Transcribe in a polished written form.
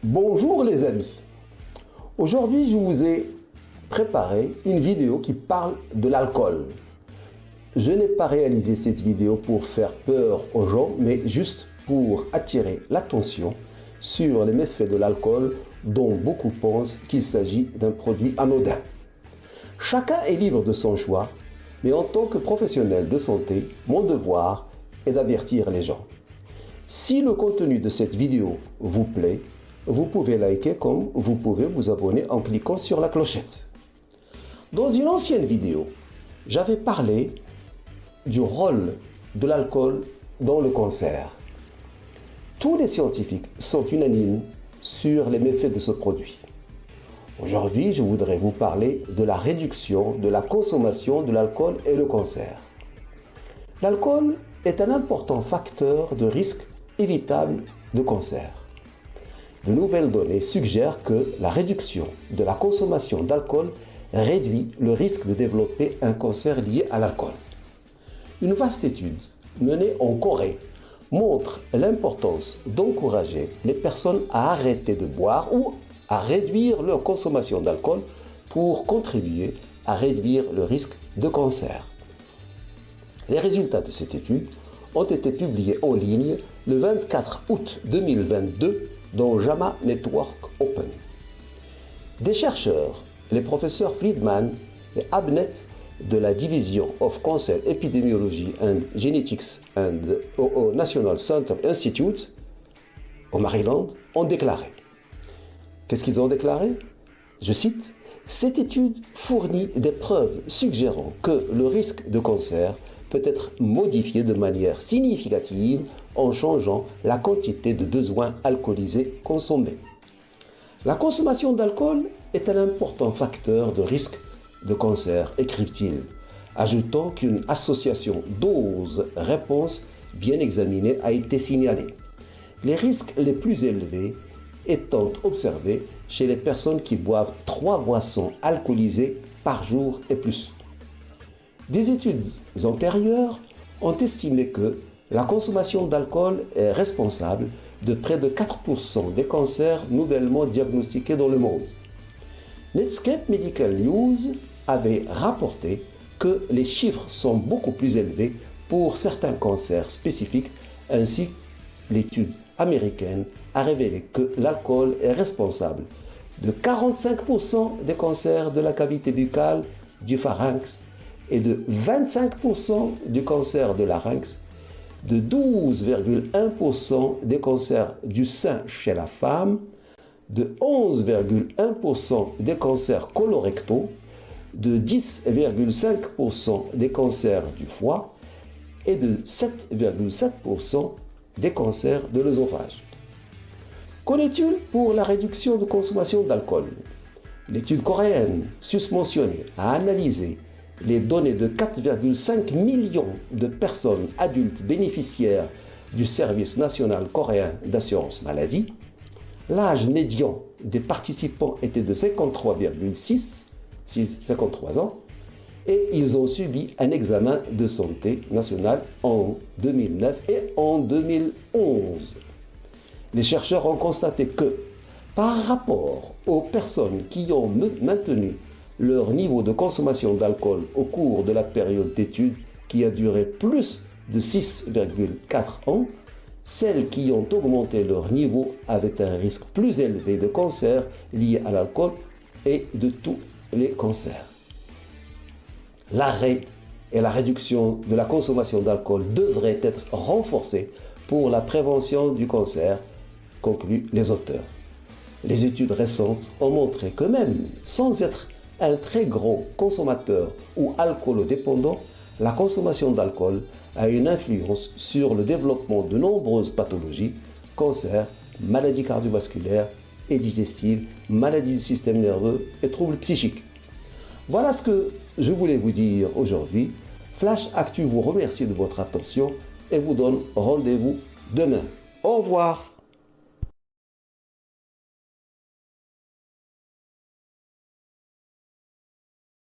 Bonjour les amis, aujourd'hui je vous ai préparé une vidéo qui parle de l'alcool. Je n'ai pas réalisé cette vidéo pour faire peur aux gens, mais juste pour attirer l'attention sur les méfaits de l'alcool dont beaucoup pensent qu'il s'agit d'un produit anodin. Chacun est libre de son choix, mais en tant que professionnel de santé, mon devoir est d'avertir les gens. Si le contenu de cette vidéo vous plaît, vous pouvez liker comme vous pouvez vous abonner en cliquant sur la clochette. Dans une ancienne vidéo, j'avais parlé du rôle de l'alcool dans le cancer. Tous les scientifiques sont unanimes sur les méfaits de ce produit. Aujourd'hui, je voudrais vous parler de la réduction de la consommation de l'alcool et le cancer. L'alcool est un important facteur de risque évitable de cancer. De nouvelles données suggèrent que la réduction de la consommation d'alcool réduit le risque de développer un cancer lié à l'alcool. Une vaste étude menée en Corée montre l'importance d'encourager les personnes à arrêter de boire ou à réduire leur consommation d'alcool pour contribuer à réduire le risque de cancer. Les résultats de cette étude ont été publiés en ligne le 24 août 2022 dans JAMA Network Open. Des chercheurs, les professeurs Friedman et Abnett de la Division of Cancer Epidemiology and Genetics au National Center Institute au Maryland, ont déclaré. Qu'est-ce qu'ils ont déclaré? Je cite, « Cette étude fournit des preuves suggérant que le risque de cancer peut être modifié de manière significative en changeant la quantité de besoins alcoolisés consommés. La consommation d'alcool est un important facteur de risque de cancer, écrivent-ils, ajoutant qu'une association dose-réponse bien examinée a été signalée. Les risques les plus élevés étant observés chez les personnes qui boivent 3 boissons alcoolisées par jour et plus. Des études antérieures ont estimé que la consommation d'alcool est responsable de près de 4% des cancers nouvellement diagnostiqués dans le monde. Netscape Medical News avait rapporté que les chiffres sont beaucoup plus élevés pour certains cancers spécifiques, ainsi l'étude américaine a révélé que l'alcool est responsable de 45% des cancers de la cavité buccale, du pharynx et de 25% du cancer de larynx, de 12,1% des cancers du sein chez la femme, de 11,1% des cancers colorectaux, de 10,5% des cancers du foie et de 7,7% des cancers de l'œsophage. Qu'en est-il pour la réduction de consommation d'alcool? L'étude coréenne susmentionnée a analysé les données de 4,5 millions de personnes adultes bénéficiaires du service national coréen d'assurance maladie. L'âge médian des participants était de 53 ans et ils ont subi un examen de santé national en 2009 et en 2011. Les chercheurs ont constaté que, par rapport aux personnes qui ont maintenu leur niveau de consommation d'alcool au cours de la période d'étude qui a duré plus de 6,4 ans, celles qui ont augmenté leur niveau avaient un risque plus élevé de cancer lié à l'alcool et de tous les cancers. L'arrêt et la réduction de la consommation d'alcool devraient être renforcés pour la prévention du cancer, concluent les auteurs. Les études récentes ont montré que même sans être un très gros consommateur ou alcoolodépendant, la consommation d'alcool a une influence sur le développement de nombreuses pathologies, cancers, maladies cardiovasculaires et digestives, maladies du système nerveux et troubles psychiques. Voilà ce que je voulais vous dire aujourd'hui. Flash Actu vous remercie de votre attention et vous donne rendez-vous demain. Au revoir.